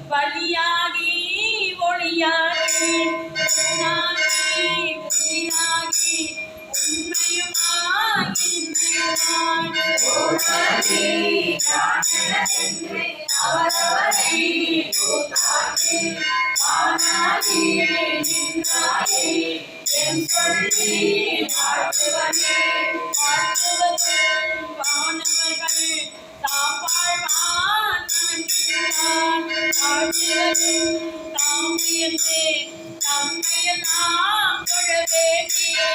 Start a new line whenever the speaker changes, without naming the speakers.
வழியாகி ஒளியாகி உன்னாகி உயிராகி உண்மையுமாய் அவரவரை கூத்தாக்கி வானாகி நின்றாயே என் சொல்லி வாழ்த்துவனே வாழ்த்துவதும் வானவர்கள் தாம் வாழ்வான் வாழ்த்துவதும் தாம் உயர்ந்தே தம்மையெல்லாம் தொழ வேண்டியே